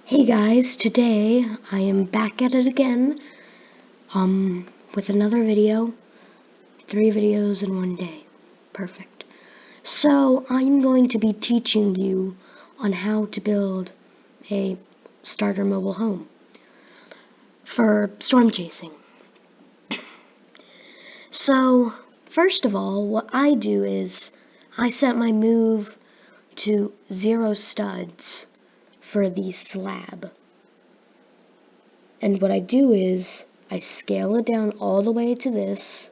Hey guys, today I am back at it again, with another video. 3 videos in one day. Perfect. So, I'm going to be teaching you on how to build a starter mobile home for storm chasing. So, first of all, what I do is I set my move to 0 studs for the slab. And what I do is I scale it down all the way to this,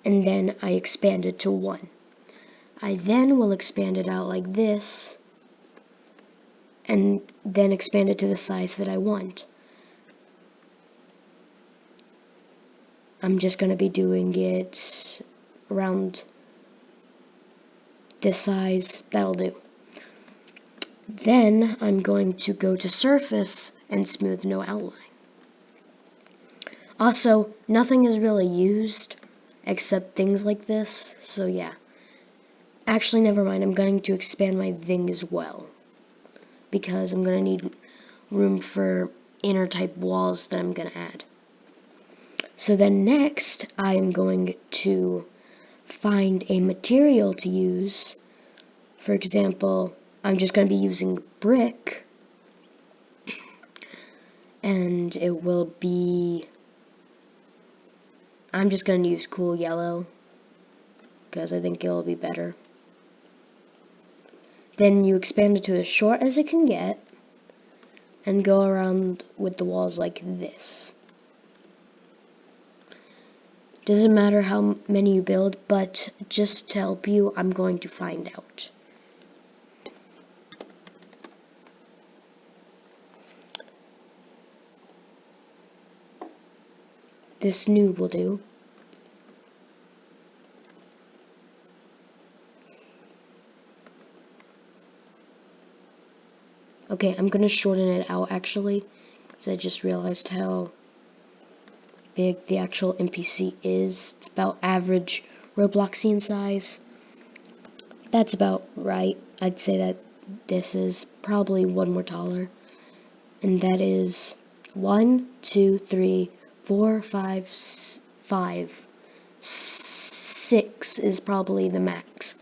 and then I expand it to 1. I then will expand it out like this, and then expand it to the size that I want. I'm just going to be doing it around this size. That'll do. Then I'm going to go to surface and smooth no outline. Also, nothing is really used except things like this, so yeah. Actually, never mind, I'm going to expand my thing as well, because I'm going to need room for inner type walls that I'm going to add. So then next, I am going to find a material to use. For example, I'm just going to be using brick, and it will be, I'm just going to use cool yellow, because I think it'll be better. Then you expand it to as short as it can get, and go around with the walls like this. Doesn't matter how many you build, but just to help you, I'm going to find out. This new will do. Okay, I'm gonna shorten it out actually, because I just realized how big the actual NPC is. It's about average Robloxian size. That's about right. I'd say that this is probably 1 more taller. And that is 1, 2, 3, 4, 5, 5. 6 is probably the max.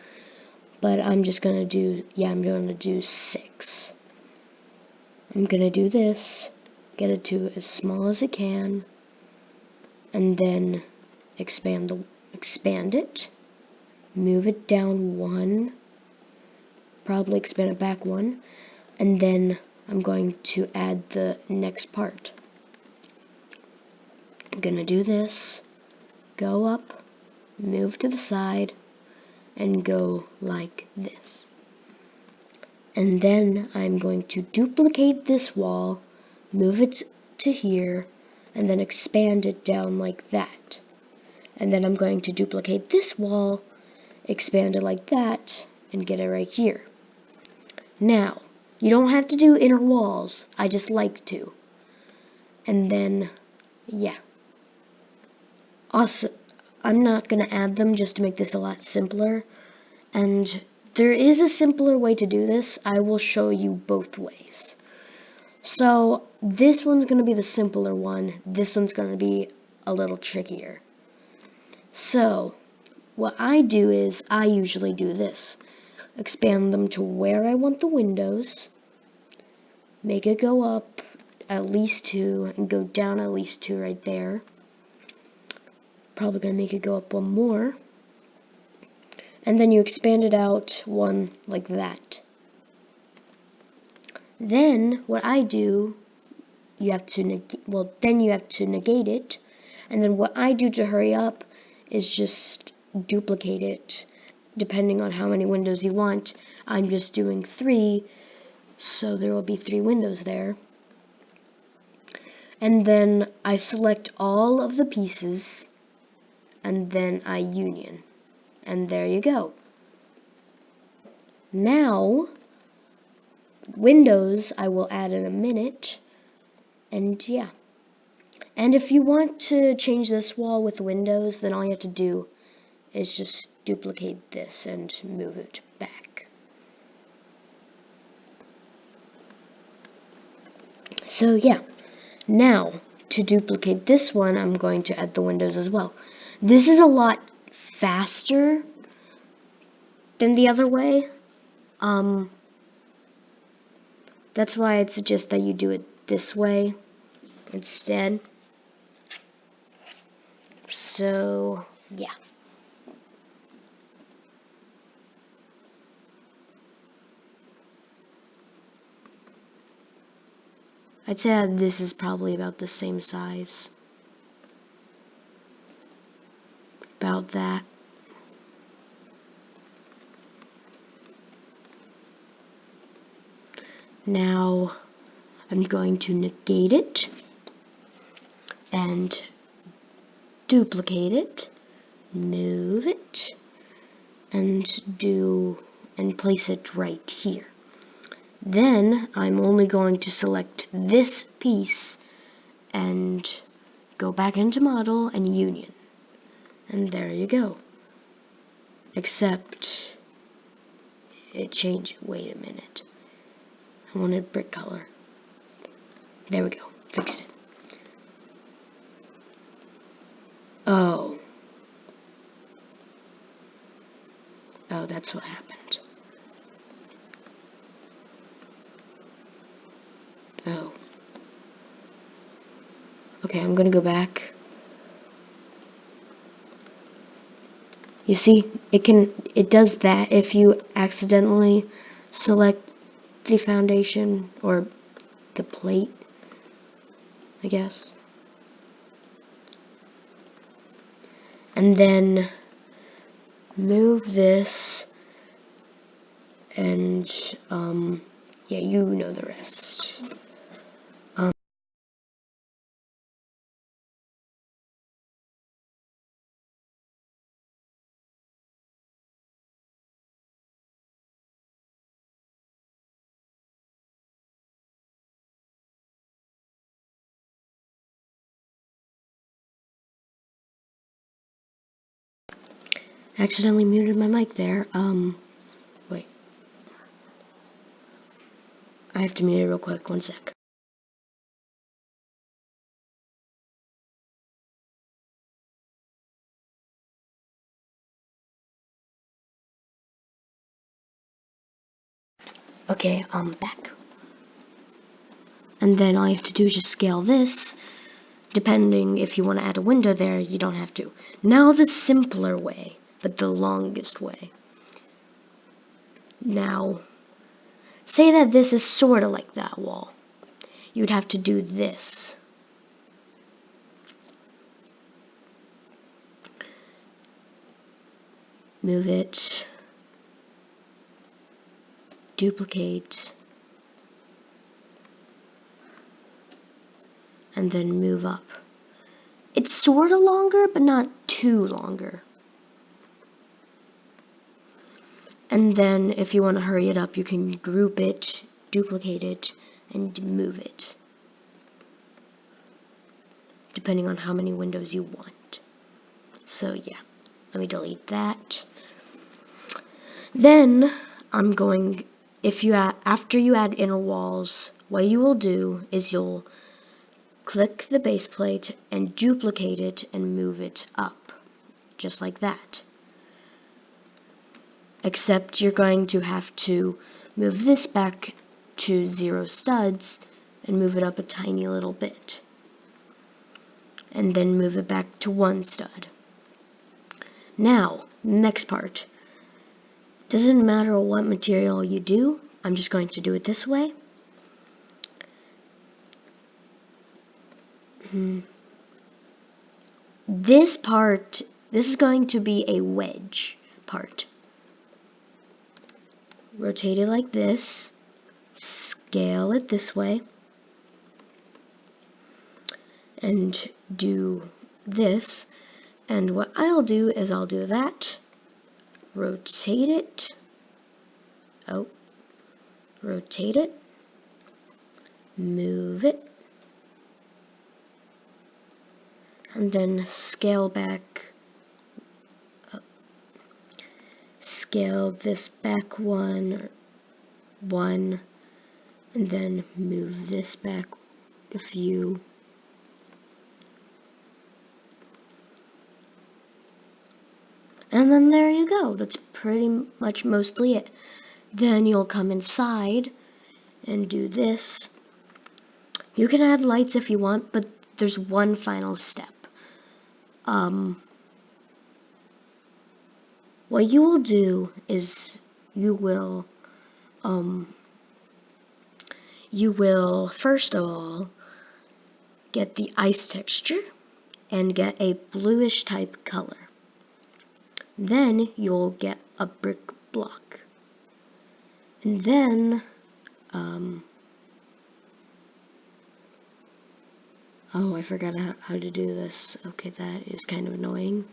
But I'm just gonna do, I'm gonna do 6. I'm gonna do this, get it to as small as it can, and then expand it, move it down 1, probably expand it back 1, and then I'm going to add the next part. I'm gonna do this, go up, move to the side, and go like this. And then I'm going to duplicate this wall, move it to here, and then expand it down like that. And then I'm going to duplicate this wall, expand it like that, and get it right here. Now, you don't have to do inner walls, I just like to. And then, yeah. Also, I'm not going to add them just to make this a lot simpler. And there is a simpler way to do this. I will show you both ways. So this one's going to be the simpler one. This one's going to be a little trickier. So what I do is I usually do this. Expand them to where I want the windows. Make it go up at least 2 and go down at least 2 right there. Probably going to make it go up 1 more. And then you expand it out 1 like that. Then what I do, you have to negate it. And then what I do to hurry up is just duplicate it. Depending on how many windows you want, I'm just doing 3, so there will be 3 windows there. And then I select all of the pieces, and then I union. And there you go. Now, windows I will add in a minute, and yeah. And if you want to change this wall with windows, then all you have to do is just duplicate this and move it back. So yeah, now to duplicate this one, I'm going to add the windows as well. This is a lot faster than the other way. That's why I'd suggest that you do it this way instead. So yeah. I'd say that this is probably about the same size. About that. Now I'm going to negate it and duplicate it, move it, and place it right here. Then I'm only going to select this piece and go back into model and union. And there you go. Except it changed. Wait a minute. I wanted brick color. There we go. Fixed it. Oh. Oh, that's what happened. Oh. Okay, I'm gonna go back. You see, it does that if you accidentally select the foundation or the plate, I guess. And then move this and yeah, you know the rest. Accidentally muted my mic there. Wait. I have to mute it real quick, 1 sec. Okay, I'm back. And then all you have to do is just scale this. Depending if you want to add a window there, you don't have to. Now the simpler way, but the longest way. Now, say that this is sort of like that wall. You'd have to do this. Move it. Duplicate. And then move up. It's sort of longer, but not too longer. And then if you want to hurry it up, you can group it, duplicate it, and move it. Depending on how many windows you want. So yeah, let me delete that. Then I'm going, after you add inner walls, what you will do is you'll click the base plate and duplicate it and move it up, just like that. Except you're going to have to move this back to 0 studs and move it up a tiny little bit. And then move it back to 1 stud. Now, next part. Doesn't matter what material you do, I'm just going to do it this way. This part, this is going to be a wedge part. Rotate it like this, scale it this way, and do this. And what I'll do is I'll do that, rotate it, rotate it, move it, and then scale back, scale this back one, and then move this back a few. And then there you go. That's pretty much mostly it. Then you'll come inside and do this. You can add lights if you want, but there's one final step. What you will do is you will first of all get the ice texture and get a bluish type color. Then you'll get a brick block. And then, oh, I forgot how to do this. Okay, that is kind of annoying.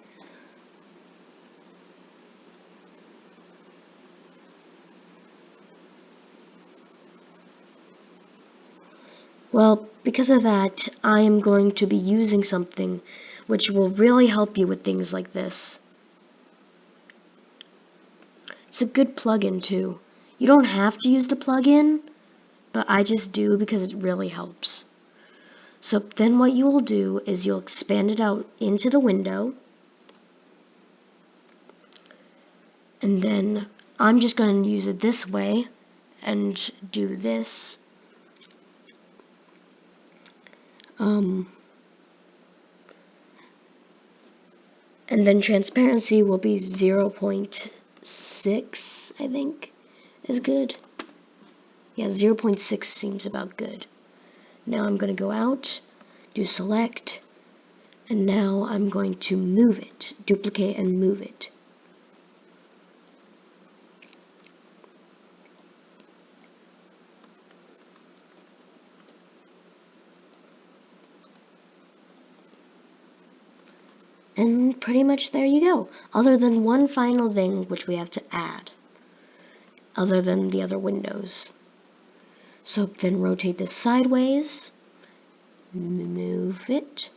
Well, because of that, I am going to be using something which will really help you with things like this. It's a good plugin too. You don't have to use the plugin, but I just do because it really helps. So then what you will do is you'll expand it out into the window. And then I'm just going to use it this way and do this. And then transparency will be 0.6, I think, is good. Yeah, 0.6 seems about good. Now I'm going to go out, do select, and now I'm going to move it, duplicate and move it. And pretty much there you go, other than one final thing which we have to add, other than the other windows. So then rotate this sideways, move it,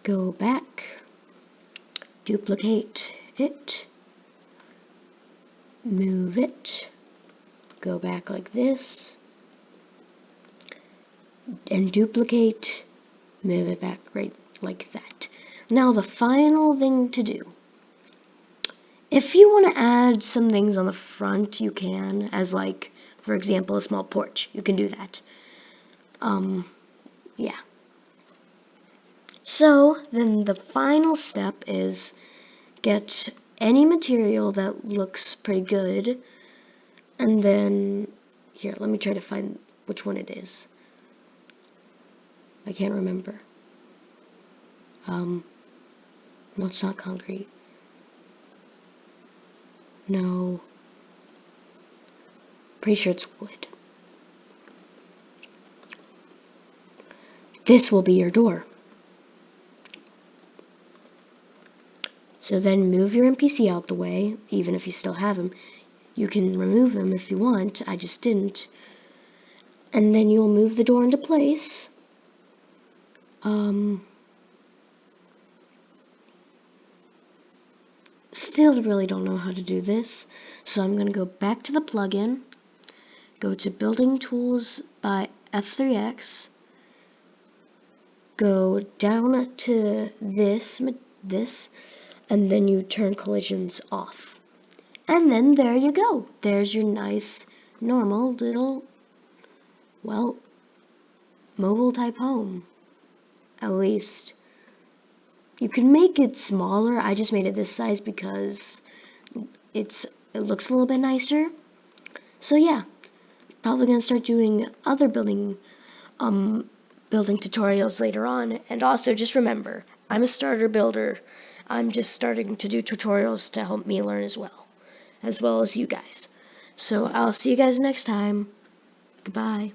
go back, duplicate it, move it, go back like this, and duplicate, move it back right like that. Now the final thing to do. If you want to add some things on the front, you can, as like, for example, a small porch. You can do that. Yeah. So then the final step is get any material that looks pretty good, and then, here, let me try to find which one it is. I can't remember. No, it's not concrete. No. Pretty sure it's wood. This will be your door. So then move your NPC out the way, even if you still have him. You can remove him if you want, I just didn't. And then you'll move the door into place. Still really don't know how to do this, so I'm going to go back to the plugin, go to Building Tools by F3X, go down to this, and then you turn collisions off. And then there you go. There's your nice, normal little, well, mobile type home. At least. You can make it smaller. I just made it this size because it looks a little bit nicer. So yeah, probably gonna start doing other building tutorials later on. And also just remember, I'm a starter builder. I'm just starting to do tutorials to help me learn as well as you guys. So I'll see you guys next time. Goodbye.